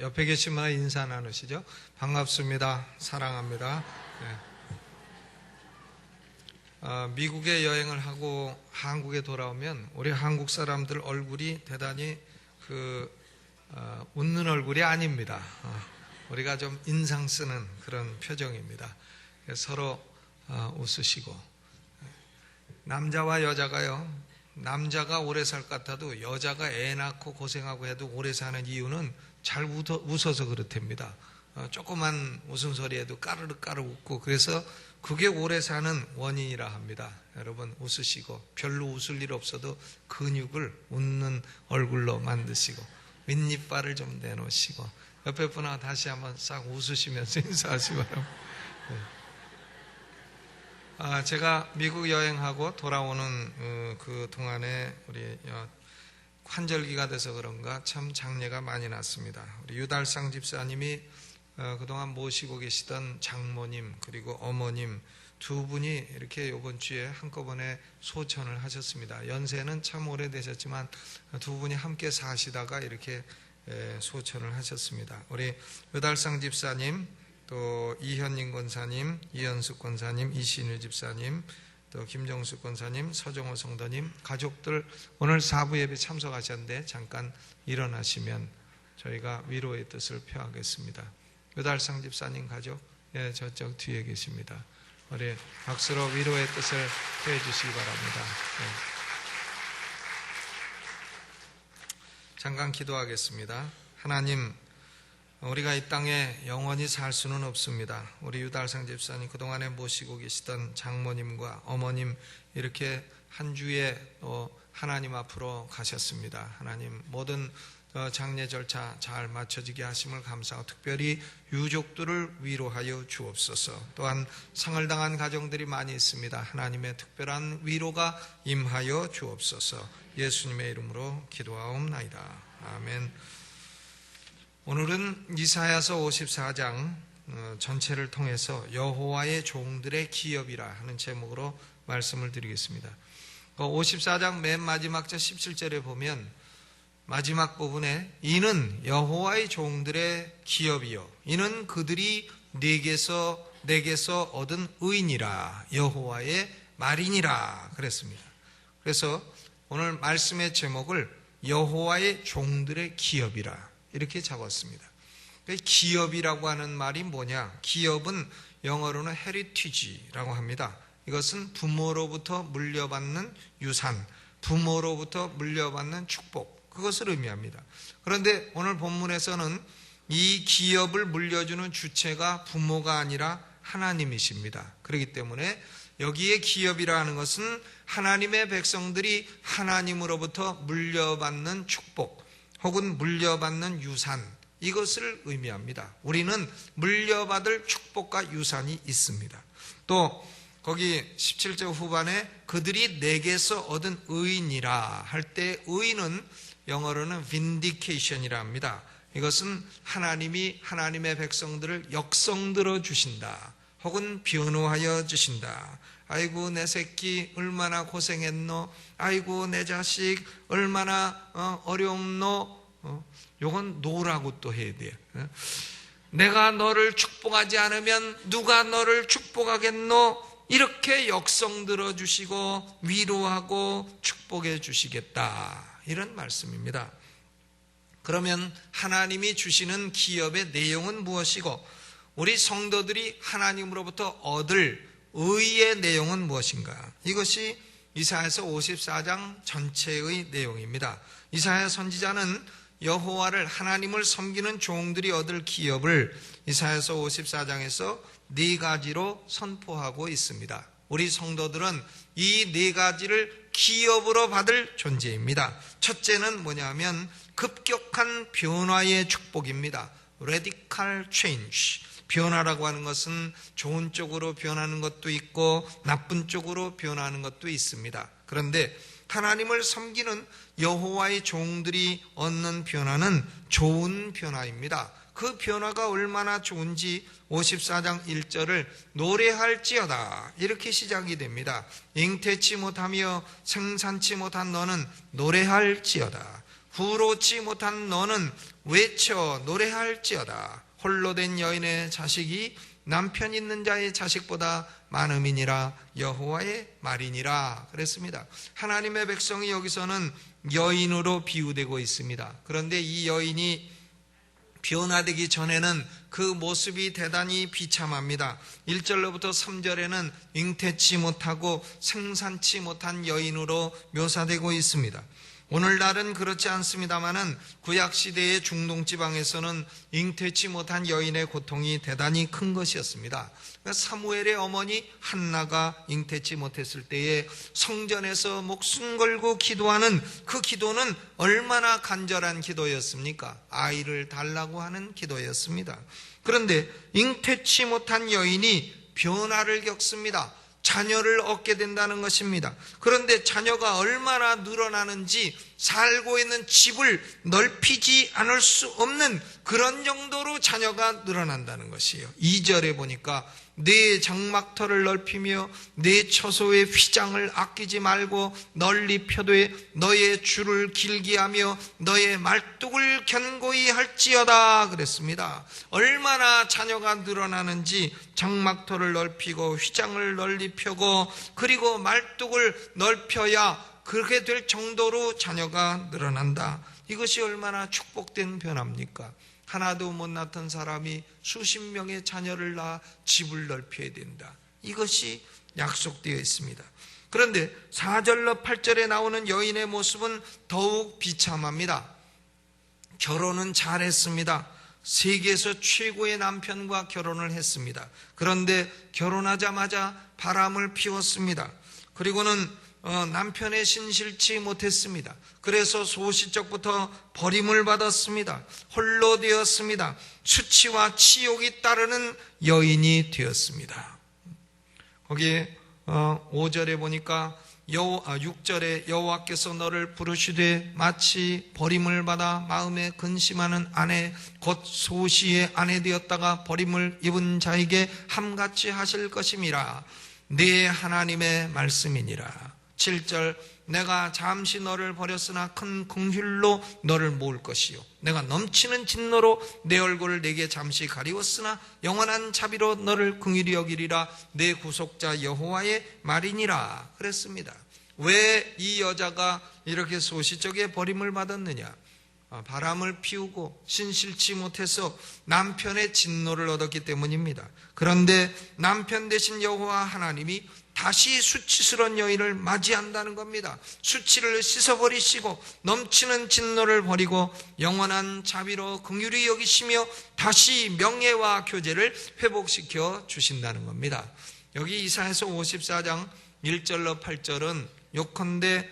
옆에 계신 분 인사 나누시죠. 반갑습니다. 사랑합니다. 미국에 여행을 하고 한국에 돌아오면 우리 한국 사람들 얼굴이 대단히 웃는 얼굴이 아닙니다. 우리가 좀 인상 쓰는 그런 표정입니다. 서로 웃으시고, 남자와 여자가요, 남자가 오래 살 것 같아도 여자가 애 낳고 고생하고 해도 오래 사는 이유는 잘 웃어서 그렇답니다. 조그만 웃음소리에도 까르르 까르르 웃고, 그래서 그게 오래 사는 원인이라 합니다. 여러분 웃으시고, 별로 웃을 일 없어도 근육을 웃는 얼굴로 만드시고, 윗니빨을 좀 내놓으시고, 옆에 분하고 다시 한번 싹 웃으시면서 인사하시기 바랍니다. 제가 미국 여행하고 돌아오는 그 동안에 우리 환절기가 돼서 그런가 참 장례가 많이 났습니다. 우리 유달상 집사님이 그동안 모시고 계시던 장모님 그리고 어머님 두 분이 이렇게 이번 주에 한꺼번에 소천을 하셨습니다. 연세는 참 오래되셨지만 두 분이 함께 사시다가 이렇게 소천을 하셨습니다. 우리 유달상 집사님, 또 이현님 권사님, 이현숙 권사님, 이신유 집사님, 또 김정숙 권사님, 서정호 성도님, 가족들 오늘 4부 예배 참석하셨는데 잠깐 일어나시면 저희가 위로의 뜻을 표하겠습니다. 유달상 집사님 가족, 저쪽 뒤에 계십니다. 우리 박수로 위로의 뜻을 표해 주시기 바랍니다. 잠깐 기도하겠습니다. 하나님, 우리가 이 땅에 영원히 살 수는 없습니다. 우리 유달상 집사님 그동안에 모시고 계시던 장모님과 어머님 이렇게 한 주에 하나님 앞으로 가셨습니다. 하나님 모든 장례 절차 잘 마쳐지게 하심을 감사하고, 특별히 유족들을 위로하여 주옵소서. 또한 상을 당한 가정들이 많이 있습니다. 하나님의 특별한 위로가 임하여 주옵소서. 예수님의 이름으로 기도하옵나이다. 아멘. 오늘은 이사야서 54장 전체를 통해서 여호와의 종들의 기업이라 하는 제목으로 말씀을 드리겠습니다. 54장 맨 마지막 절 17절에 보면 마지막 부분에 이는 여호와의 종들의 기업이요 이는 그들이 내게서 얻은 의인이라 여호와의 말이니라 그랬습니다. 그래서 오늘 말씀의 제목을 여호와의 종들의 기업이라 이렇게 적었습니다. 기업이라고 하는 말이 뭐냐? 기업은 영어로는 heritage라고 합니다. 이것은 부모로부터 물려받는 유산, 부모로부터 물려받는 축복, 그것을 의미합니다. 그런데 오늘 본문에서는 이 기업을 물려주는 주체가 부모가 아니라 하나님이십니다. 그렇기 때문에 여기에 기업이라 하는 것은 하나님의 백성들이 하나님으로부터 물려받는 축복 혹은 물려받는 유산, 이것을 의미합니다. 우리는 물려받을 축복과 유산이 있습니다. 또 거기 17절 후반에 그들이 내게서 얻은 의인이라 할 때 의인은 영어로는 vindication이라 합니다. 이것은 하나님이 하나님의 백성들을 역성들어 주신다 혹은 변호하여 주신다. 아이고 내 새끼 얼마나 고생했노, 아이고 내 자식 얼마나 어려움노. 요건 노라고 또 해야 돼요. 내가 너를 축복하지 않으면 누가 너를 축복하겠노. 이렇게 역성 들어주시고 위로하고 축복해 주시겠다, 이런 말씀입니다. 그러면 하나님이 주시는 기업의 내용은 무엇이고 우리 성도들이 하나님으로부터 얻을 의의 내용은 무엇인가? 이것이 이사야서 54장 전체의 내용입니다. 이사야 선지자는 여호와를, 하나님을 섬기는 종들이 얻을 기업을 이사야서 54장에서 네 가지로 선포하고 있습니다. 우리 성도들은 이 네 가지를 기업으로 받을 존재입니다. 첫째는 뭐냐면 급격한 변화의 축복입니다. Radical change. 변화라고 하는 것은 좋은 쪽으로 변하는 것도 있고 나쁜 쪽으로 변하는 것도 있습니다. 그런데 하나님을 섬기는 여호와의 종들이 얻는 변화는 좋은 변화입니다. 그 변화가 얼마나 좋은지 54장 1절을 노래할지어다 이렇게 시작이 됩니다. 잉태치 못하며 생산치 못한 너는 노래할지어다. 후로치 못한 너는 외쳐 노래할지어다. 홀로 된 여인의 자식이 남편 있는 자의 자식보다 많음이니라. 여호와의 말이니라 그랬습니다. 하나님의 백성이 여기서는 여인으로 비유되고 있습니다. 그런데 이 여인이 변화되기 전에는 그 모습이 대단히 비참합니다. 1절로부터 3절에는 잉태치 못하고 생산치 못한 여인으로 묘사되고 있습니다. 오늘날은 그렇지 않습니다마는 구약시대의 중동지방에서는 잉태치 못한 여인의 고통이 대단히 큰 것이었습니다. 사무엘의 어머니 한나가 잉태치 못했을 때에 성전에서 목숨 걸고 기도하는 그 기도는 얼마나 간절한 기도였습니까? 아이를 달라고 하는 기도였습니다. 그런데 잉태치 못한 여인이 변화를 겪습니다. 자녀를 얻게 된다는 것입니다. 그런데 자녀가 얼마나 늘어나는지 살고 있는 집을 넓히지 않을 수 없는 그런 정도로 자녀가 늘어난다는 것이에요. 2절에 보니까 내 장막터를 넓히며 내 처소의 휘장을 아끼지 말고 널리 펴되 너의 줄을 길게 하며 너의 말뚝을 견고히 할지어다 그랬습니다. 얼마나 자녀가 늘어나는지 장막터를 넓히고 휘장을 널리 펴고 그리고 말뚝을 넓혀야 그렇게 될 정도로 자녀가 늘어난다. 이것이 얼마나 축복된 변화입니까? 하나도 못 낳던 사람이 수십 명의 자녀를 낳아 집을 넓혀야 된다. 이것이 약속되어 있습니다. 그런데 4절로 8절에 나오는 여인의 모습은 더욱 비참합니다. 결혼은 잘했습니다. 세계에서 최고의 남편과 결혼을 했습니다. 그런데 결혼하자마자 바람을 피웠습니다. 그리고는 남편의 신실치 못했습니다. 그래서 소시적부터 버림을 받았습니다. 홀로 되었습니다. 수치와 치욕이 따르는 여인이 되었습니다. 거기에 5절에 보니까 6절에 여호와께서 너를 부르시되 마치 버림을 받아 마음에 근심하는 아내 곧 소시의 아내 되었다가 버림을 입은 자에게 함같이 하실 것임이라. 네 하나님의 말씀이니라. 7절 내가 잠시 너를 버렸으나 큰 긍휼로 너를 모을 것이요 내가 넘치는 진노로 내 얼굴을 내게 잠시 가리웠으나 영원한 자비로 너를 긍휼히 여기리라. 내 구속자 여호와의 말이니라 그랬습니다. 왜 이 여자가 이렇게 소시적에 버림을 받았느냐? 바람을 피우고 신실치 못해서 남편의 진노를 얻었기 때문입니다. 그런데 남편 대신 여호와 하나님이 다시 수치스러운 여인을 맞이한다는 겁니다. 수치를 씻어버리시고 넘치는 진노를 버리고 영원한 자비로 긍휼히 여기시며 다시 명예와 교제를 회복시켜 주신다는 겁니다. 여기 이사야서 54장 1절로 8절은 요컨대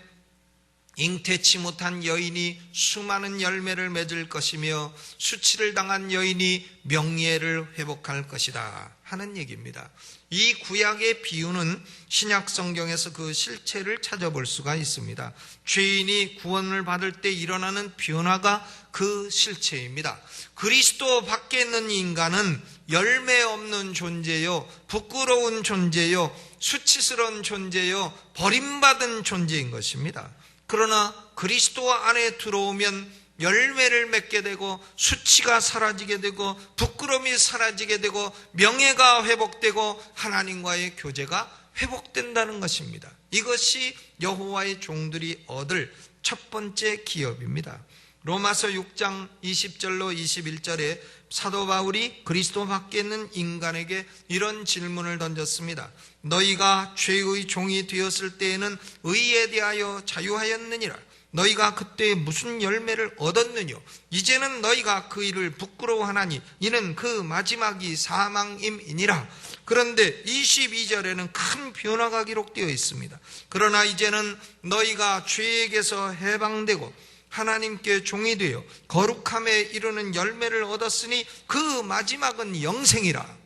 잉태치 못한 여인이 수많은 열매를 맺을 것이며 수치를 당한 여인이 명예를 회복할 것이다 하는 얘기입니다. 이 구약의 비유는 신약 성경에서 그 실체를 찾아볼 수가 있습니다. 죄인이 구원을 받을 때 일어나는 변화가 그 실체입니다. 그리스도 밖에 있는 인간은 열매 없는 존재요, 부끄러운 존재요, 수치스러운 존재요, 버림받은 존재인 것입니다. 그러나 그리스도 안에 들어오면 열매를 맺게 되고 수치가 사라지게 되고 부끄러움이 사라지게 되고 명예가 회복되고 하나님과의 교제가 회복된다는 것입니다. 이것이 여호와의 종들이 얻을 첫 번째 기업입니다. 로마서 6장 20절로 21절에 사도 바울이 그리스도 밖에 있는 인간에게 이런 질문을 던졌습니다. 너희가 죄의 종이 되었을 때에는 의에 대하여 자유하였느니라. 너희가 그때 무슨 열매를 얻었느냐? 이제는 너희가 그 일을 부끄러워하나니 이는 그 마지막이 사망임이니라. 그런데 22절에는 큰 변화가 기록되어 있습니다. 그러나 이제는 너희가 죄에게서 해방되고 하나님께 종이 되어 거룩함에 이르는 열매를 얻었으니 그 마지막은 영생이라.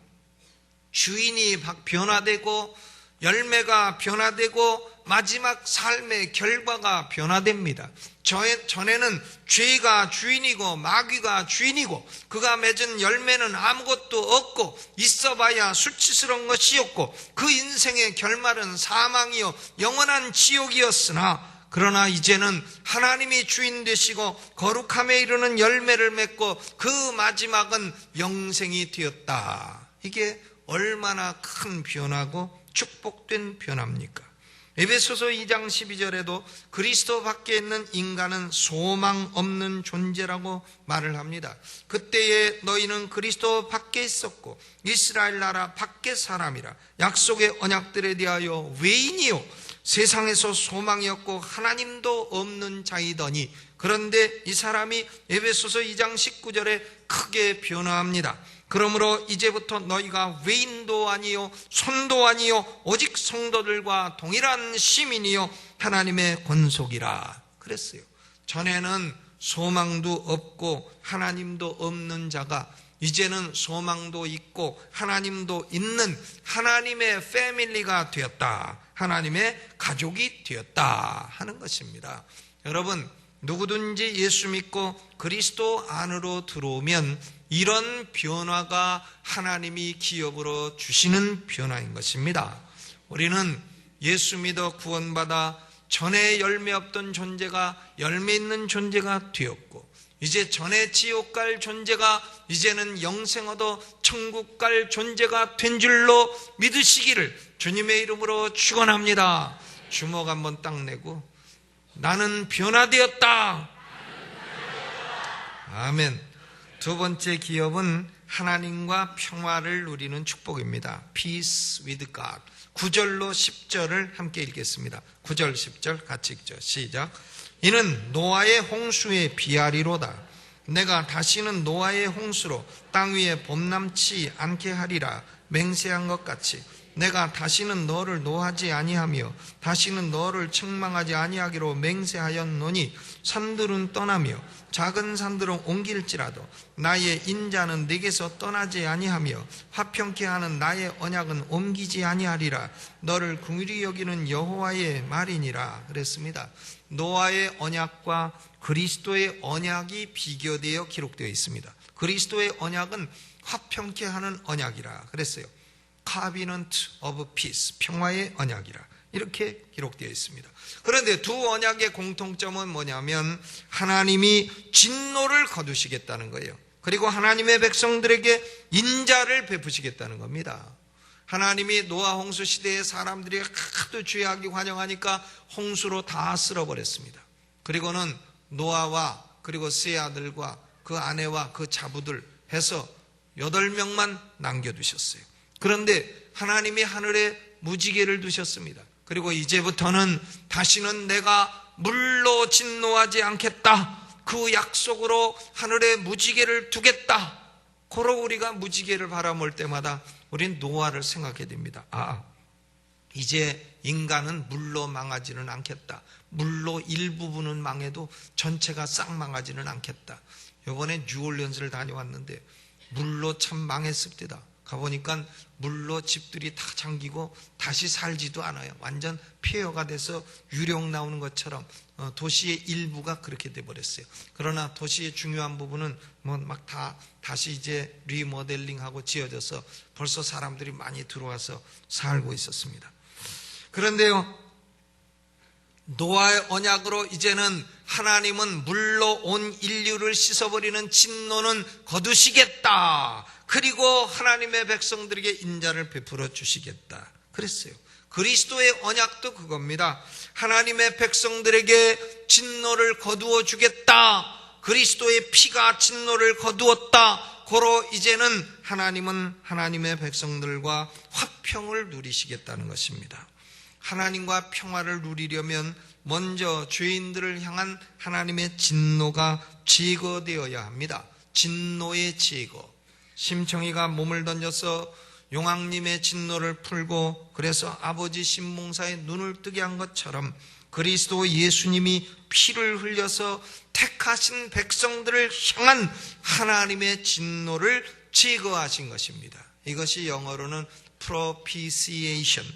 주인이 변화되고 열매가 변화되고 마지막 삶의 결과가 변화됩니다. 전에는 죄가 주인이고 마귀가 주인이고 그가 맺은 열매는 아무것도 없고 있어봐야 수치스러운 것이었고 그 인생의 결말은 사망이요 영원한 지옥이었으나 그러나 이제는 하나님이 주인 되시고 거룩함에 이르는 열매를 맺고 그 마지막은 영생이 되었다. 이게 얼마나 큰 변화고 축복된 변화입니까? 에베소서 2장 12절에도 그리스도 밖에 있는 인간은 소망 없는 존재라고 말을 합니다. 그때에 너희는 그리스도 밖에 있었고 이스라엘 나라 밖의 사람이라 약속의 언약들에 대하여 외인이요 세상에서 소망이 없고 하나님도 없는 자이더니, 그런데 이 사람이 에베소서 2장 19절에 크게 변화합니다. 그러므로 이제부터 너희가 외인도 아니요 손도 아니요 오직 성도들과 동일한 시민이요 하나님의 권속이라 그랬어요. 전에는 소망도 없고 하나님도 없는 자가 이제는 소망도 있고 하나님도 있는 하나님의 패밀리가 되었다, 하나님의 가족이 되었다 하는 것입니다. 여러분, 누구든지 예수 믿고 그리스도 안으로 들어오면 이런 변화가 하나님이 기업으로 주시는 변화인 것입니다. 우리는 예수 믿어 구원받아 전에 열매 없던 존재가 열매 있는 존재가 되었고, 이제 전에 지옥 갈 존재가 이제는 영생 얻어 천국 갈 존재가 된 줄로 믿으시기를 주님의 이름으로 축원합니다. 주먹 한번 딱 내고 나는 변화되었다. 아멘. 두 번째 기업은 하나님과 평화를 누리는 축복입니다. Peace with God. 9절로 10절을 함께 읽겠습니다. 9절 10절 같이 읽죠. 시작. 이는 노아의 홍수에 비하리로다. 내가 다시는 노아의 홍수로 땅 위에 봄남지 않게 하리라 맹세한 것 같이 내가 다시는 너를 노하지 아니하며 다시는 너를 책망하지 아니하기로 맹세하였노니 산들은 떠나며 작은 산들은 옮길지라도 나의 인자는 내게서 떠나지 아니하며 화평케 하는 나의 언약은 옮기지 아니하리라. 너를 긍휼히 여기는 여호와의 말이니라 그랬습니다. 노아의 언약과 그리스도의 언약이 비교되어 기록되어 있습니다. 그리스도의 언약은 화평케 하는 언약이라 그랬어요. Covenant of Peace, 평화의 언약이라 이렇게 기록되어 있습니다. 그런데 두 언약의 공통점은 뭐냐면 하나님이 진노를 거두시겠다는 거예요. 그리고 하나님의 백성들에게 인자를 베푸시겠다는 겁니다. 하나님이 노아 홍수 시대에 사람들이 하도 죄악이 환영하니까 홍수로 다 쓸어버렸습니다. 그리고는 노아와 그리고 세 아들과 그 아내와 그 자부들 해서 8명만 남겨두셨어요. 그런데 하나님이 하늘에 무지개를 두셨습니다. 그리고 이제부터는 다시는 내가 물로 진노하지 않겠다, 그 약속으로 하늘에 무지개를 두겠다. 고로 우리가 무지개를 바라볼 때마다 우린 노아를 생각해야 됩니다. 이제 인간은 물로 망하지는 않겠다. 물로 일부분은 망해도 전체가 싹 망하지는 않겠다. 이번에 뉴올리언스를 다녀왔는데 물로 참 망했습니다. 가보니까 물로 집들이 다 잠기고 다시 살지도 않아요. 완전 폐허가 돼서 유령 나오는 것처럼 도시의 일부가 그렇게 돼버렸어요. 그러나 도시의 중요한 부분은 막 다시 이제 리모델링하고 지어져서 벌써 사람들이 많이 들어와서 살고 있었습니다. 그런데요, 노아의 언약으로 이제는 하나님은 물로 온 인류를 씻어버리는 진노는 거두시겠다. 그리고 하나님의 백성들에게 인자를 베풀어 주시겠다 그랬어요. 그리스도의 언약도 그겁니다. 하나님의 백성들에게 진노를 거두어 주겠다. 그리스도의 피가 진노를 거두었다. 고로 이제는 하나님은 하나님의 백성들과 화평을 누리시겠다는 것입니다. 하나님과 평화를 누리려면 먼저 죄인들을 향한 하나님의 진노가 제거되어야 합니다. 진노의 제거. 심청이가 몸을 던져서 용왕님의 진노를 풀고 그래서 아버지 신봉사의 눈을 뜨게 한 것처럼 그리스도 예수님이 피를 흘려서 택하신 백성들을 향한 하나님의 진노를 제거하신 것입니다. 이것이 영어로는 propitiation,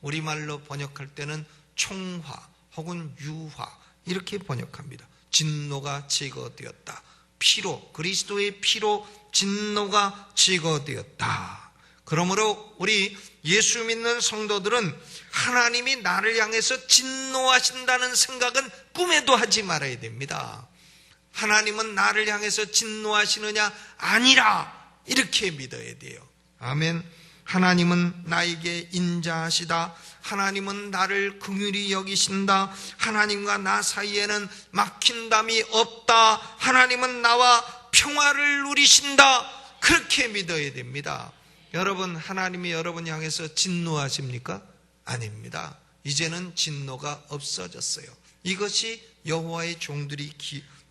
우리말로 번역할 때는 총화 혹은 유화 이렇게 번역합니다. 진노가 제거되었다. 피로, 그리스도의 피로 진노가 제거되었다. 그러므로 우리 예수 믿는 성도들은 하나님이 나를 향해서 진노하신다는 생각은 꿈에도 하지 말아야 됩니다. 하나님은 나를 향해서 진노하시느냐? 아니라, 이렇게 믿어야 돼요. 아멘. 하나님은 나에게 인자하시다. 하나님은 나를 긍휼히 여기신다. 하나님과 나 사이에는 막힌담이 없다. 하나님은 나와 평화를 누리신다. 그렇게 믿어야 됩니다. 여러분, 하나님이 여러분 향해서 진노하십니까? 아닙니다. 이제는 진노가 없어졌어요. 이것이 여호와의 종들이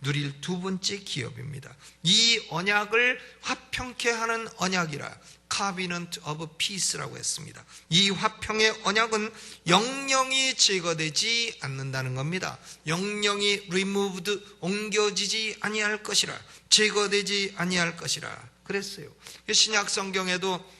누릴 두 번째 기업입니다. 이 언약을 화평케 하는 언약이라 Covenant of Peace라고 했습니다. 이 화평의 언약은 영영이 제거되지 않는다는 겁니다. 영영이 removed, 옮겨지지 아니할 것이라, 제거되지 아니할 것이라 그랬어요. 신약 성경에도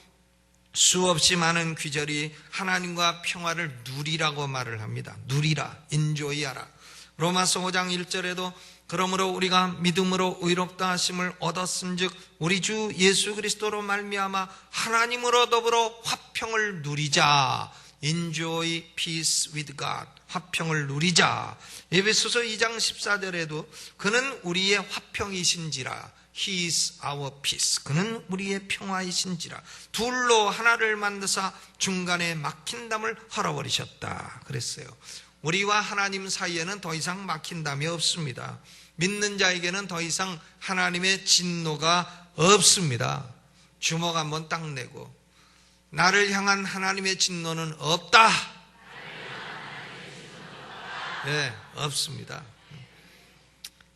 수없이 많은 귀절이 하나님과 평화를 누리라고 말을 합니다. 누리라, 인조이하라. 로마서 5장 1절에도 그러므로 우리가 믿음으로 의롭다 하심을 얻었은즉 우리 주 예수 그리스도로 말미암아 하나님으로 더불어 화평을 누리자. Enjoy peace with God. 화평을 누리자. 에베소서 2장 14절에도 그는 우리의 화평이신지라. He is our peace. 그는 우리의 평화이신지라. 둘로 하나를 만드사 중간에 막힌 담을 헐어버리셨다. 그랬어요. 우리와 하나님 사이에는 더 이상 막힌 담이 없습니다. 믿는 자에게는 더 이상 하나님의 진노가 없습니다. 주먹 한번 딱 내고 나를 향한 하나님의 진노는 없다. 네, 없습니다.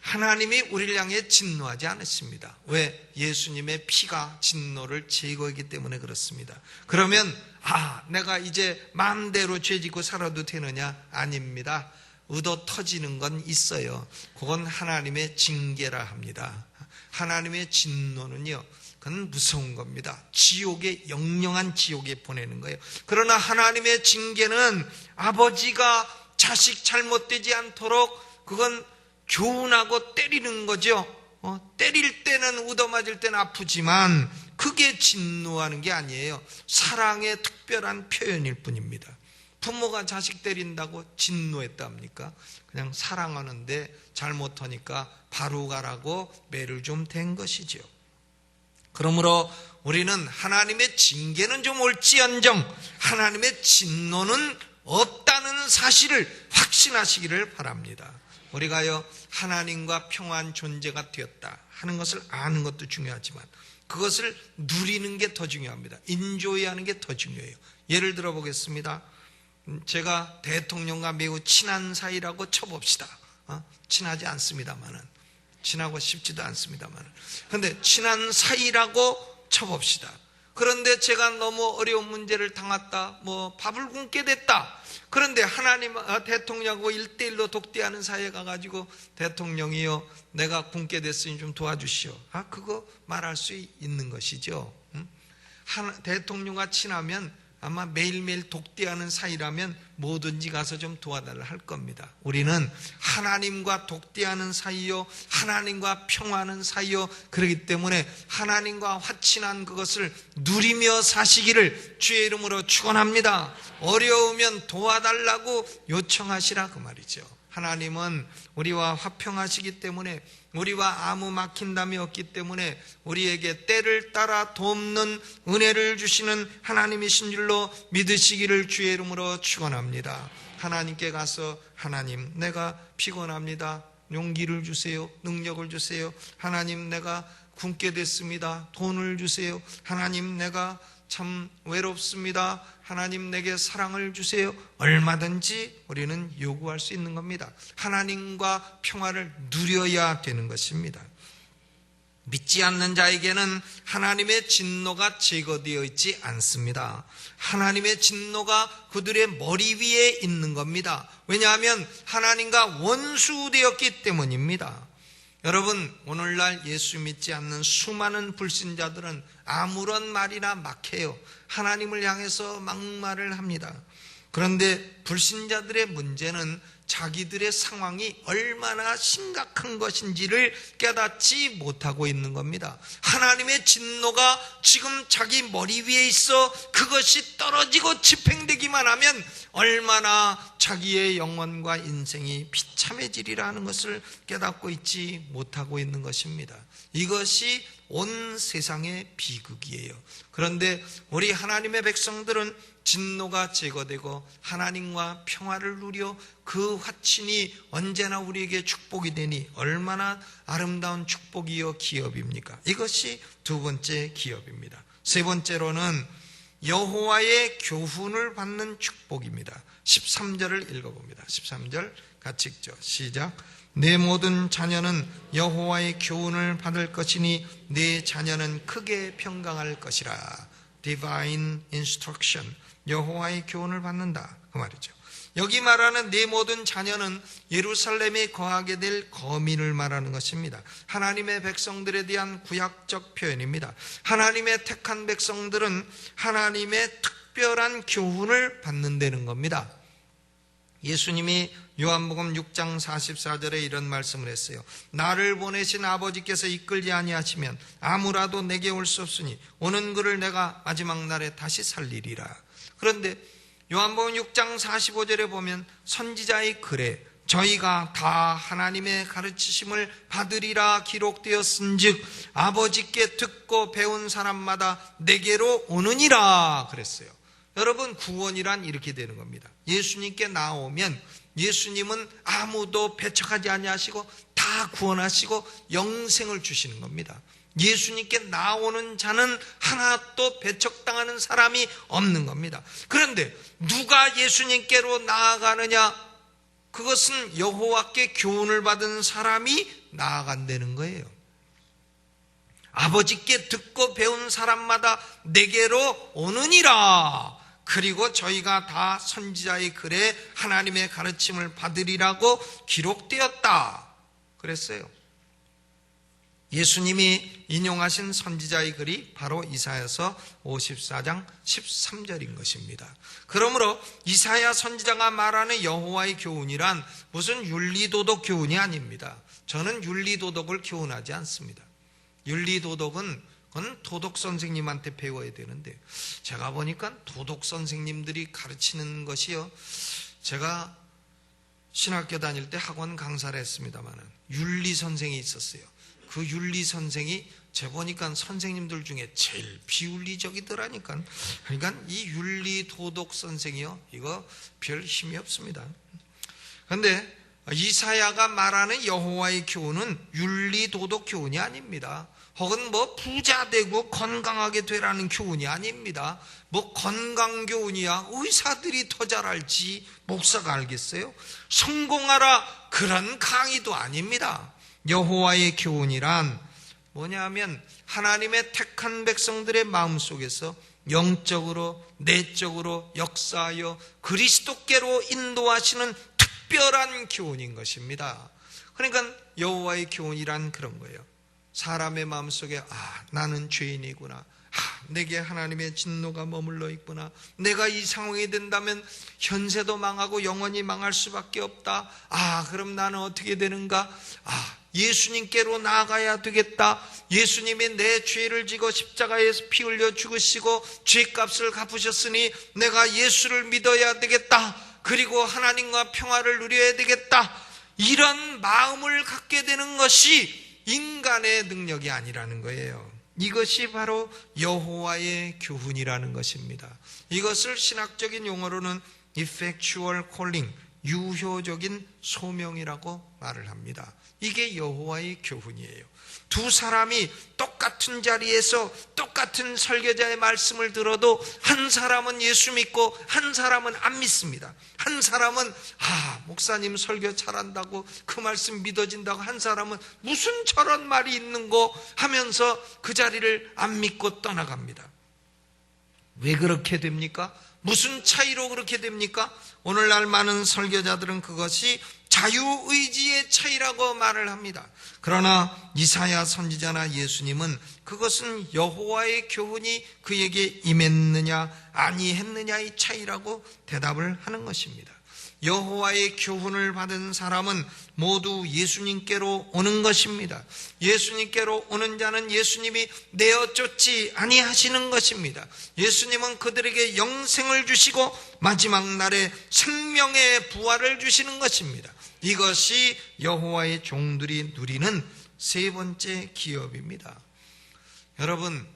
하나님이 우리를 향해 진노하지 않으십니다. 왜? 예수님의 피가 진노를 제거하기 때문에 그렇습니다. 그러면 내가 이제 마음대로 죄짓고 살아도 되느냐? 아닙니다. 의도 터지는 건 있어요. 그건 하나님의 징계라 합니다. 하나님의 진노는요, 그건 무서운 겁니다. 지옥에, 영영한 지옥에 보내는 거예요. 그러나 하나님의 징계는 아버지가 자식 잘못되지 않도록 그건 교훈하고 때리는 거죠. 때릴 때는 얻어맞을 때는 아프지만 그게 진노하는 게 아니에요. 사랑의 특별한 표현일 뿐입니다. 부모가 자식 때린다고 진노했답니까? 그냥 사랑하는데 잘못하니까 바로 가라고 매를 좀 댄 것이죠. 그러므로 우리는 하나님의 징계는 좀 올지언정 하나님의 진노는 없다는 사실을 확신하시기를 바랍니다. 우리가요, 하나님과 평화한 존재가 되었다 하는 것을 아는 것도 중요하지만 그것을 누리는 게 더 중요합니다. 인조이하는 게 더 중요해요. 예를 들어 보겠습니다. 제가 대통령과 매우 친한 사이라고 쳐봅시다. 친하지 않습니다만은, 친하고 싶지도 않습니다만은, 그런데 친한 사이라고 쳐봅시다. 그런데 제가 너무 어려운 문제를 당했다, 밥을 굶게 됐다. 그런데 하나님, 대통령하고 1대1로 독대하는 사이에 가가지고 대통령이요, 내가 굶게 됐으니 좀 도와주시오. 그거 말할 수 있는 것이죠. 대통령과 친하면 아마 매일매일 독대하는 사이라면 뭐든지 가서 좀 도와달라 할 겁니다. 우리는 하나님과 독대하는 사이요, 하나님과 평화하는 사이요, 그렇기 때문에 하나님과 화친한 그것을 누리며 사시기를 주의 이름으로 축원합니다. 어려우면 도와달라고 요청하시라 그 말이죠. 하나님은 우리와 화평하시기 때문에, 우리와 아무 막힌담이 없기 때문에 우리에게 때를 따라 돕는 은혜를 주시는 하나님이신 줄로 믿으시기를 주의 이름으로 축원합니다. 하나님께 가서 하나님, 내가 피곤합니다. 용기를 주세요. 능력을 주세요. 하나님, 내가 굶게 됐습니다. 돈을 주세요. 하나님, 내가 참 외롭습니다. 하나님, 내게 사랑을 주세요. 얼마든지 우리는 요구할 수 있는 겁니다. 하나님과 평화를 누려야 되는 것입니다. 믿지 않는 자에게는 하나님의 진노가 제거되어 있지 않습니다. 하나님의 진노가 그들의 머리 위에 있는 겁니다. 왜냐하면 하나님과 원수되었기 때문입니다. 여러분, 오늘날 예수 믿지 않는 수많은 불신자들은 아무런 말이나 막 해요. 하나님을 향해서 막말을 합니다. 그런데 불신자들의 문제는 자기들의 상황이 얼마나 심각한 것인지를 깨닫지 못하고 있는 겁니다. 하나님의 진노가 지금 자기 머리 위에 있어 그것이 떨어지고 집행되기만 하면 얼마나 자기의 영혼과 인생이 비참해지리라 하는 것을 깨닫고 있지 못하고 있는 것입니다. 이것이 온 세상의 비극이에요. 그런데 우리 하나님의 백성들은 진노가 제거되고 하나님과 평화를 누려 그 화친이 언제나 우리에게 축복이 되니 얼마나 아름다운 축복이요 기업입니까? 이것이 두 번째 기업입니다. 세 번째로는 여호와의 교훈을 받는 축복입니다. 13절을 읽어봅니다. 13절 같이 읽죠. 시작. 내 모든 자녀는 여호와의 교훈을 받을 것이니 내 자녀는 크게 평강할 것이라. Divine instruction. 여호와의 교훈을 받는다 그 말이죠. 여기 말하는 내 모든 자녀는 예루살렘에 거하게 될 거민을 말하는 것입니다. 하나님의 백성들에 대한 구약적 표현입니다. 하나님의 택한 백성들은 하나님의 특별한 교훈을 받는다는 겁니다. 예수님이 요한복음 6장 44절에 이런 말씀을 했어요. 나를 보내신 아버지께서 이끌지 아니하시면 아무라도 내게 올 수 없으니 오는 그를 내가 마지막 날에 다시 살리리라. 그런데 요한복음 6장 45절에 보면 선지자의 글에 저희가 다 하나님의 가르치심을 받으리라 기록되었은즉 아버지께 듣고 배운 사람마다 내게로 오느니라 그랬어요. 여러분, 구원이란 이렇게 되는 겁니다. 예수님께 나오면 예수님은 아무도 배척하지 아니하시고 다 구원하시고 영생을 주시는 겁니다. 예수님께 나오는 자는 하나도 배척당하는 사람이 없는 겁니다. 그런데 누가 예수님께로 나아가느냐? 그것은 여호와께 교훈을 받은 사람이 나아간다는 거예요. 아버지께 듣고 배운 사람마다 내게로 오느니라. 그리고 저희가 다 선지자의 글에 하나님의 가르침을 받으리라고 기록되었다 그랬어요. 예수님이 인용하신 선지자의 글이 바로 이사야서 54장 13절인 것입니다. 그러므로 이사야 선지자가 말하는 여호와의 교훈이란 무슨 윤리도덕 교훈이 아닙니다. 저는 윤리도덕을 교훈하지 않습니다. 윤리도덕은 그건 도덕 선생님한테 배워야 되는데 제가 보니까 도덕 선생님들이 가르치는 것이요, 제가 신학교 다닐 때 학원 강사를 했습니다만 윤리 선생이 있었어요. 그 윤리 선생이 제 보니까 선생님들 중에 제일 비윤리적이더라니까. 그러니까 이 윤리 도덕 선생이요, 이거 별 힘이 없습니다. 그런데 이사야가 말하는 여호와의 교훈은 윤리 도덕 교훈이 아닙니다. 혹은 뭐 부자 되고 건강하게 되라는 교훈이 아닙니다. 뭐 건강 교훈이야 의사들이 더 잘 알지 목사가 알겠어요? 성공하라 그런 강의도 아닙니다. 여호와의 교훈이란 뭐냐면 하나님의 택한 백성들의 마음속에서 영적으로 내적으로 역사하여 그리스도께로 인도하시는 특별한 교훈인 것입니다. 그러니까 여호와의 교훈이란 그런 거예요. 사람의 마음속에 나는 죄인이구나, 내게 하나님의 진노가 머물러 있구나, 내가 이 상황이 된다면 현세도 망하고 영원히 망할 수밖에 없다, 그럼 나는 어떻게 되는가, 예수님께로 나아가야 되겠다, 예수님이 내 죄를 지고 십자가에서 피 흘려 죽으시고 죄값을 갚으셨으니 내가 예수를 믿어야 되겠다, 그리고 하나님과 평화를 누려야 되겠다, 이런 마음을 갖게 되는 것이 인간의 능력이 아니라는 거예요. 이것이 바로 여호와의 교훈이라는 것입니다. 이것을 신학적인 용어로는 effectual calling, 유효적인 소명이라고 말을 합니다. 이게 여호와의 교훈이에요. 두 사람이 똑같은 자리에서 똑같은 설교자의 말씀을 들어도 한 사람은 예수 믿고 한 사람은 안 믿습니다. 한 사람은 목사님 설교 잘한다고 그 말씀 믿어진다고, 한 사람은 무슨 저런 말이 있는 거 하면서 그 자리를 안 믿고 떠나갑니다. 왜 그렇게 됩니까? 무슨 차이로 그렇게 됩니까? 오늘날 많은 설교자들은 그것이 자유의지의 차이라고 말을 합니다. 그러나 이사야 선지자나 예수님은 그것은 여호와의 교훈이 그에게 임했느냐 아니했느냐의 차이라고 대답을 하는 것입니다. 여호와의 교훈을 받은 사람은 모두 예수님께로 오는 것입니다. 예수님께로 오는 자는 예수님이 내어 쫓지 아니하시는 것입니다. 예수님은 그들에게 영생을 주시고 마지막 날에 생명의 부활을 주시는 것입니다. 이것이 여호와의 종들이 누리는 세 번째 기업입니다. 여러분,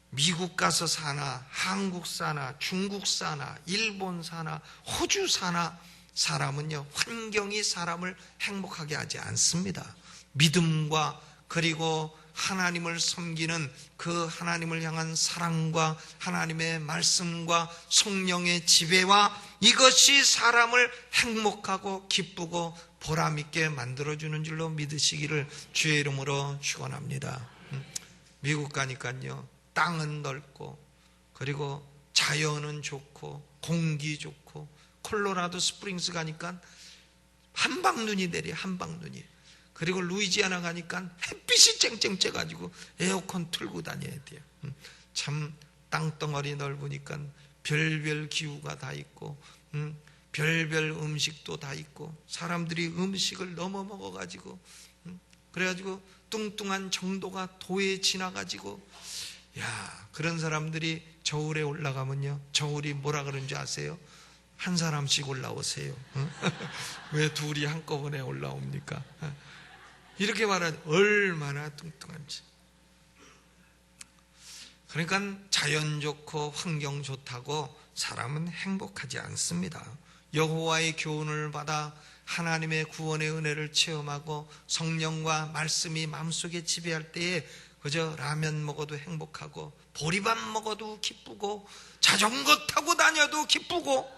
미국 가서 사나, 한국 사나, 중국 사나, 일본 사나, 호주 사나, 사람은요, 환경이 사람을 행복하게 하지 않습니다. 믿음과 그리고 하나님을 섬기는 그 하나님을 향한 사랑과 하나님의 말씀과 성령의 지배와 이것이 사람을 행복하고 기쁘고 보람있게 만들어주는 줄로 믿으시기를 주의 이름으로 축원합니다. 미국 가니까요, 땅은 넓고 그리고 자연은 좋고 공기 좋고 콜로라도 스프링스 가니까 한방눈이 내려, 한방눈이. 그리고 루이지아나 가니까 햇빛이 쨍쨍 쬐가지고 에어컨 틀고 다녀야 돼요. 참 땅덩어리 넓으니까 별별 기후가 다 있고 별별 음식도 다 있고 사람들이 음식을 넘어 먹어가지고 그래가지고 뚱뚱한 정도가 도에 지나가지고 그런 사람들이 저울에 올라가면요, 저울이 뭐라 그러는지 아세요? 한 사람씩 올라오세요. 왜 둘이 한꺼번에 올라옵니까? 이렇게 말하지 얼마나 뚱뚱한지. 그러니까 자연 좋고 환경 좋다고 사람은 행복하지 않습니다. 여호와의 교훈을 받아 하나님의 구원의 은혜를 체험하고 성령과 말씀이 마음속에 지배할 때에 그저 라면 먹어도 행복하고 보리밥 먹어도 기쁘고 자전거 타고 다녀도 기쁘고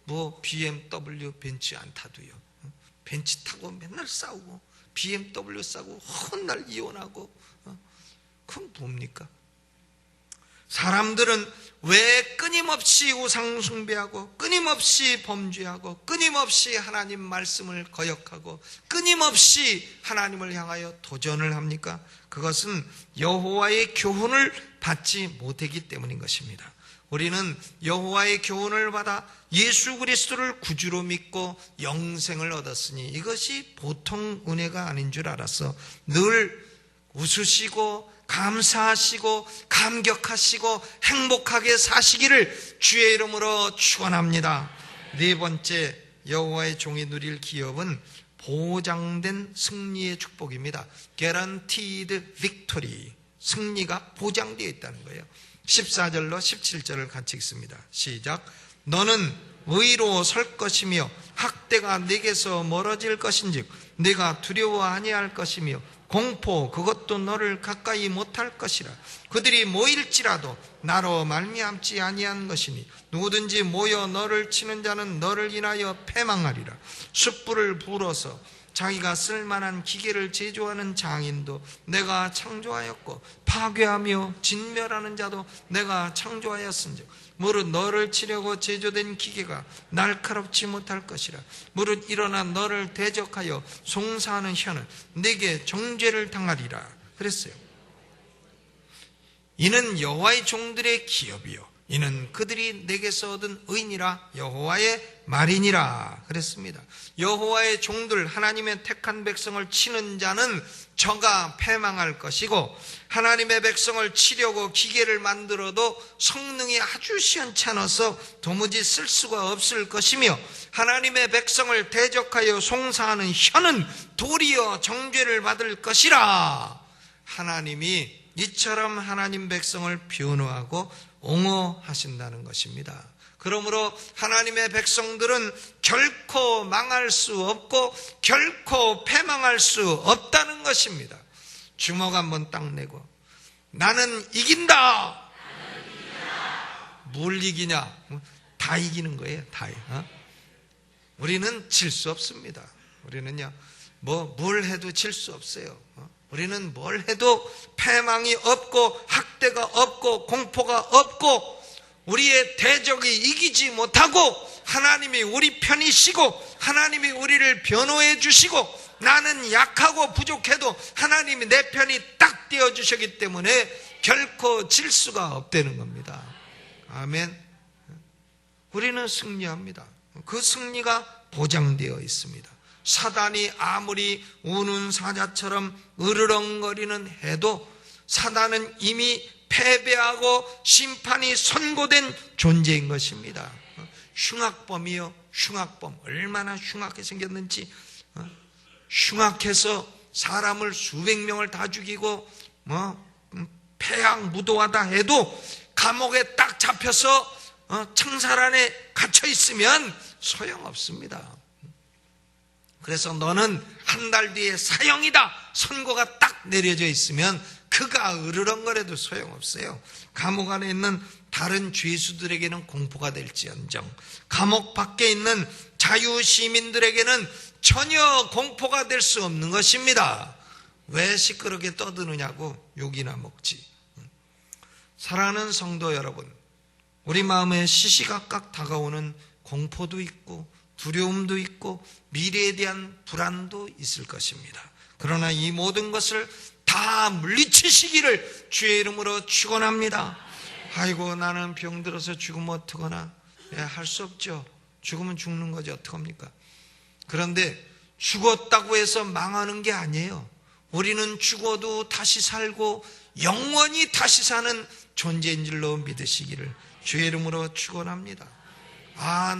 뭐 BMW 벤츠 안 타도요. 벤츠 타고 맨날 싸우고 BMW 싸고 헛날 이혼하고 그건 뭡니까? 사람들은 왜 끊임없이 우상 숭배하고 끊임없이 범죄하고 끊임없이 하나님 말씀을 거역하고 끊임없이 하나님을 향하여 도전을 합니까? 그것은 여호와의 교훈을 받지 못했기 때문인 것입니다. 우리는 여호와의 교훈을 받아 예수 그리스도를 구주로 믿고 영생을 얻었으니 이것이 보통 은혜가 아닌 줄 알아서 늘 웃으시고 감사하시고 감격하시고 행복하게 사시기를 주의 이름으로 축원합니다. 네 번째, 여호와의 종이 누릴 기업은 보장된 승리의 축복입니다. Guaranteed victory, 승리가 보장되어 있다는 거예요. 14절로 17절을 같이 읽습니다. 시작. 너는 의로 설 것이며 학대가 네게서 멀어질 것인즉 네가 두려워 아니할 것이며 공포 그것도 너를 가까이 못할 것이라. 그들이 모일지라도 나로 말미암지 아니한 것이니 누구든지 모여 너를 치는 자는 너를 인하여 패망하리라. 숯불을 불어서 자기가 쓸만한 기계를 제조하는 장인도 내가 창조하였고 파괴하며 진멸하는 자도 내가 창조하였은즉 무릇 너를 치려고 제조된 기계가 날카롭지 못할 것이라. 무릇 일어나 너를 대적하여 송사하는 혀는 네게 정죄를 당하리라 그랬어요. 이는 여호와의 종들의 기업이요 이는 그들이 내게서 얻은 의니라 여호와의 말이니라 그랬습니다. 여호와의 종들, 하나님의 택한 백성을 치는 자는 저가 패망할 것이고 하나님의 백성을 치려고 기계를 만들어도 성능이 아주 시원찮아서 도무지 쓸 수가 없을 것이며 하나님의 백성을 대적하여 송사하는 혀는 도리어 정죄를 받을 것이라. 하나님이 이처럼 하나님 백성을 변호하고 옹호하신다는 것입니다. 그러므로 하나님의 백성들은 결코 망할 수 없고 결코 패망할 수 없다는 것입니다. 주먹 한번 딱 내고 나는 이긴다. 뭘 이기냐? 다 이기는 거예요. 다. 우리는 질 수 없습니다. 우리는요, 뭘 해도 질 수 없어요. 우리는 뭘 해도 패망이 없고 학대가 없고 공포가 없고 우리의 대적이 이기지 못하고 하나님이 우리 편이시고 하나님이 우리를 변호해 주시고 나는 약하고 부족해도 하나님이 내 편이 딱 띄워주셨기 때문에 결코 질 수가 없다는 겁니다. 아멘. 우리는 승리합니다. 그 승리가 보장되어 있습니다. 사단이 아무리 우는 사자처럼 으르렁거리는 해도 사단은 이미 패배하고 심판이 선고된 존재인 것입니다. 흉악범이요, 흉악범. 얼마나 흉악하게 생겼는지, 흉악해서 사람을 수백 명을 다 죽이고 폐양무도하다 해도 감옥에 딱 잡혀서 창살 안에 갇혀 있으면 소용없습니다. 그래서 너는 한 달 뒤에 사형이다 선고가 딱 내려져 있으면 그가 으르렁거려도 소용없어요. 감옥 안에 있는 다른 죄수들에게는 공포가 될지언정 감옥 밖에 있는 자유시민들에게는 전혀 공포가 될 수 없는 것입니다. 왜 시끄럽게 떠드느냐고 욕이나 먹지. 사랑하는 성도 여러분, 우리 마음에 시시각각 다가오는 공포도 있고 두려움도 있고 미래에 대한 불안도 있을 것입니다. 그러나 이 모든 것을 다 물리치시기를 주의 이름으로 축원합니다. 아이고 나는 병들어서 죽으면 어떡하나. 할 수 없죠. 죽으면 죽는 거지 어떡합니까? 그런데 죽었다고 해서 망하는 게 아니에요. 우리는 죽어도 다시 살고 영원히 다시 사는 존재인 줄로 믿으시기를 주의 이름으로 축원합니다.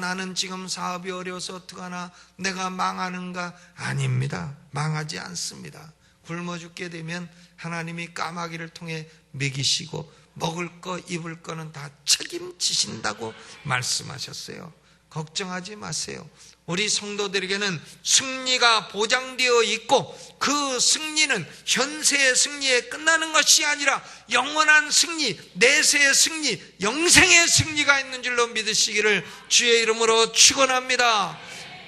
나는 지금 사업이 어려워서 어떡하나, 내가 망하는가? 아닙니다. 망하지 않습니다. 굶어 죽게 되면 하나님이 까마귀를 통해 먹이시고 먹을 거 입을 거는 다 책임지신다고 말씀하셨어요. 걱정하지 마세요. 우리 성도들에게는 승리가 보장되어 있고 그 승리는 현세의 승리에 끝나는 것이 아니라 영원한 승리, 내세의 승리, 영생의 승리가 있는 줄로 믿으시기를 주의 이름으로 축원합니다.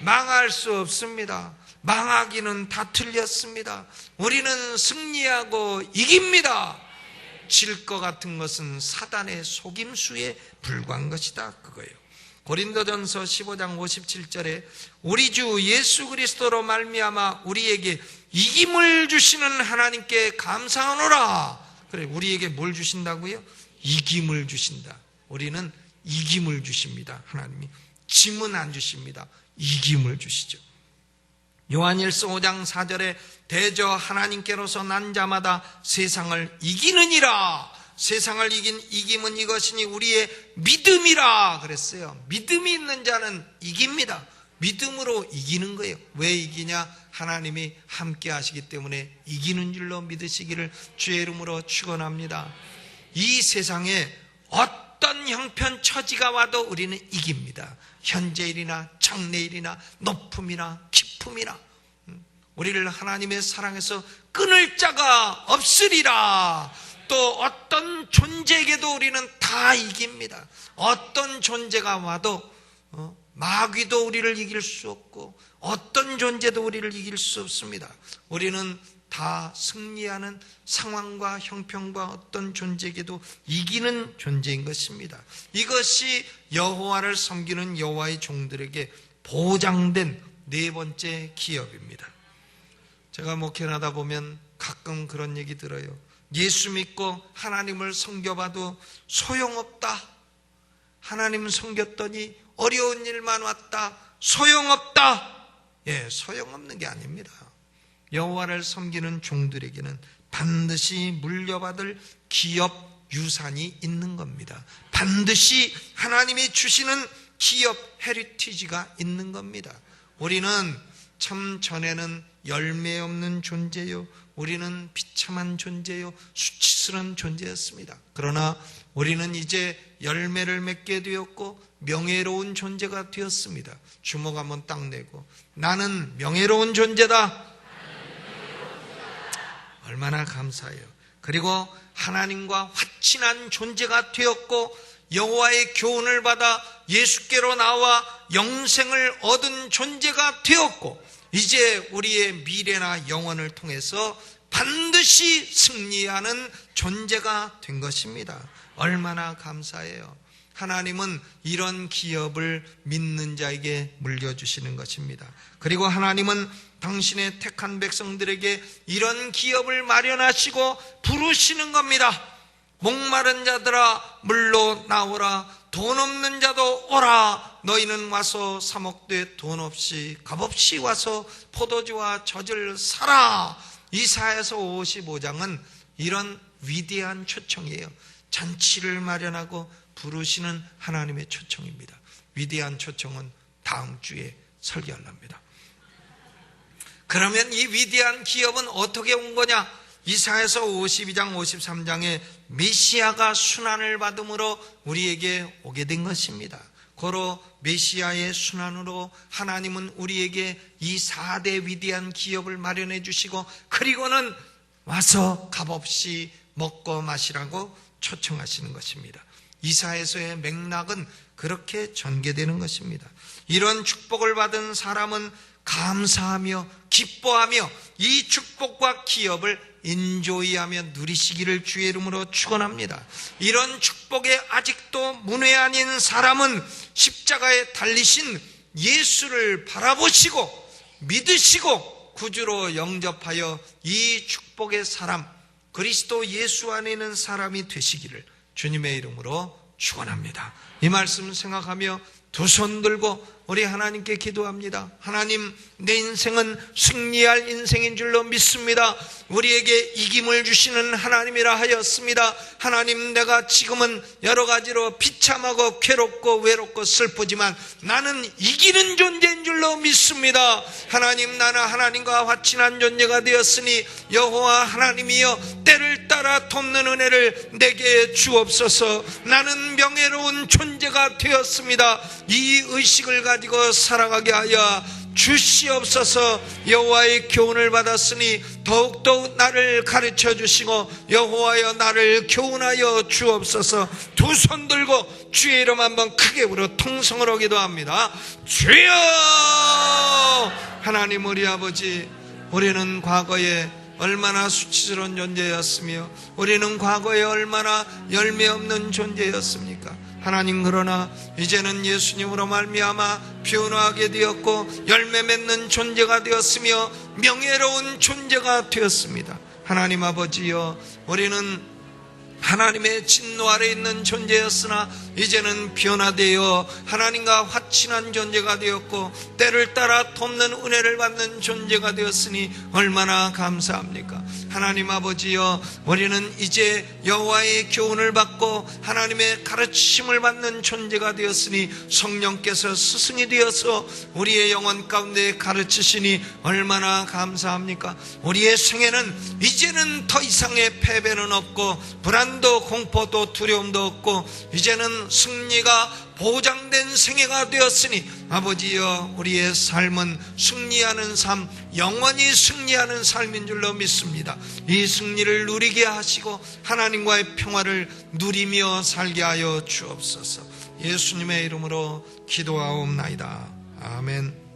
망할 수 없습니다. 망하기는 다 틀렸습니다. 우리는 승리하고 이깁니다. 질 것 같은 것은 사단의 속임수에 불과한 것이다, 그거예요. 고린도전서 15장 57절에 우리 주 예수 그리스도로 말미암아 우리에게 이김을 주시는 하나님께 감사하노라. 그래, 우리에게 뭘 주신다고요? 이김을 주신다. 우리는 이김을 주십니다. 하나님이 짐은 안 주십니다. 이김을 주시죠. 요한일서 5장 4절에 대저 하나님께로서 난 자마다 세상을 이기느니라. 세상을 이긴 이김은 이것이니 우리의 믿음이라 그랬어요. 믿음이 있는 자는 이깁니다. 믿음으로 이기는 거예요. 왜 이기냐? 하나님이 함께 하시기 때문에 이기는 줄로 믿으시기를 주의 이름으로 축원합니다. 이 세상에 어떤 형편 처지가 와도 우리는 이깁니다. 현재일이나 장래일이나 높음이나 깊음이나 우리를 하나님의 사랑에서 끊을 자가 없으리라. 또 어떤 존재에게도 우리는 다 이깁니다. 어떤 존재가 와도 마귀도 우리를 이길 수 없고 어떤 존재도 우리를 이길 수 없습니다. 우리는 다 승리하는 상황과 형편과 어떤 존재에게도 이기는 존재인 것입니다. 이것이 여호와를 섬기는 여호와의 종들에게 보장된 네 번째 기업입니다. 제가 목회를 하다 보면 가끔 그런 얘기 들어요. 예수 믿고 하나님을 섬겨봐도 소용없다. 하나님 섬겼더니 어려운 일만 왔다. 소용없다. 소용없는 게 아닙니다. 여호와를 섬기는 종들에게는 반드시 물려받을 기업 유산이 있는 겁니다. 반드시 하나님이 주시는 기업 헤리티지가 있는 겁니다. 우리는 참 전에는 열매 없는 존재요, 우리는 비참한 존재요, 수치스러운 존재였습니다. 그러나 우리는 이제 열매를 맺게 되었고 명예로운 존재가 되었습니다. 주먹 한번 딱 내고 나는 명예로운 존재다. 얼마나 감사해요. 그리고 하나님과 화친한 존재가 되었고 여호와의 교훈을 받아 예수께로 나와 영생을 얻은 존재가 되었고 이제 우리의 미래나 영혼을 통해서 반드시 승리하는 존재가 된 것입니다. 얼마나 감사해요. 하나님은 이런 기업을 믿는 자에게 물려주시는 것입니다. 그리고 하나님은 당신의 택한 백성들에게 이런 기업을 마련하시고 부르시는 겁니다. 목마른 자들아 물로 나오라, 돈 없는 자도 오라. 너희는 와서 사 먹되 돈 없이 값없이 와서 포도주와 젖을 사라. 이사야서 55장은 이런 위대한 초청이에요. 잔치를 마련하고 부르시는 하나님의 초청입니다. 위대한 초청은 다음 주에 설교하랍니다. 그러면 이 위대한 기업은 어떻게 온 거냐? 이사야서 52장 53장에 메시아가 순환을 받음으로 우리에게 오게 된 것입니다. 고로 메시아의 순환으로 하나님은 우리에게 이 4대 위대한 기업을 마련해 주시고, 그리고는 와서 값없이 먹고 마시라고 초청하시는 것입니다. 이사야서의 맥락은 그렇게 전개되는 것입니다. 이런 축복을 받은 사람은 감사하며 기뻐하며 이 축복과 기업을 인조이하며 누리시기를 주의 이름으로 축원합니다. 이런 축복에 아직도 문외한인 사람은 십자가에 달리신 예수를 바라보시고 믿으시고 구주로 영접하여 이 축복의 사람, 그리스도 예수 안에 있는 사람이 되시기를 주님의 이름으로 축원합니다. 이 말씀 생각하며 두 손 들고 우리 하나님께 기도합니다. 하나님, 내 인생은 승리할 인생인 줄로 믿습니다. 우리에게 이김을 주시는 하나님이라 하였습니다. 하나님, 내가 지금은 여러 가지로 비참하고 괴롭고 외롭고 슬프지만 나는 이기는 존재인 줄로 믿습니다. 하나님, 나는 하나님과 화친한 존재가 되었으니 여호와 하나님이여 때를 따라 돕는 은혜를 내게 주옵소서. 나는 명예로운 존재가 되었습니다. 이 의식을 가지고 살아가게 하여 주시옵소서. 여호와의 교훈을 받았으니 더욱더욱 나를 가르쳐 주시고 여호와여 나를 교훈하여 주옵소서. 두 손 들고 주의 이름 한번 크게 부르 통성으로 기도합니다. 주여! 하나님, 우리 아버지, 우리는 과거에 얼마나 수치스러운 존재였으며 우리는 과거에 얼마나 열매 없는 존재였습니까? 하나님, 그러나 이제는 예수님으로 말미암아 변화하게 되었고 열매 맺는 존재가 되었으며 명예로운 존재가 되었습니다. 하나님 아버지여, 우리는 하나님의 진노 아래 있는 존재였으나 이제는 변화되어 하나님과 화친한 존재가 되었고 때를 따라 돕는 은혜를 받는 존재가 되었으니 얼마나 감사합니까? 하나님 아버지여, 우리는 이제 여호와의 교훈을 받고 하나님의 가르치심을 받는 존재가 되었으니 성령께서 스승이 되어서 우리의 영혼 가운데 가르치시니 얼마나 감사합니까? 우리의 생애는 이제는 더 이상의 패배는 없고 불안도 공포도 두려움도 없고 이제는 승리가 보장된 생애가 되었으니 아버지여, 우리의 삶은 승리하는 삶, 영원히 승리하는 삶인 줄로 믿습니다. 이 승리를 누리게 하시고 하나님과의 평화를 누리며 살게 하여 주옵소서. 예수님의 이름으로 기도하옵나이다. 아멘.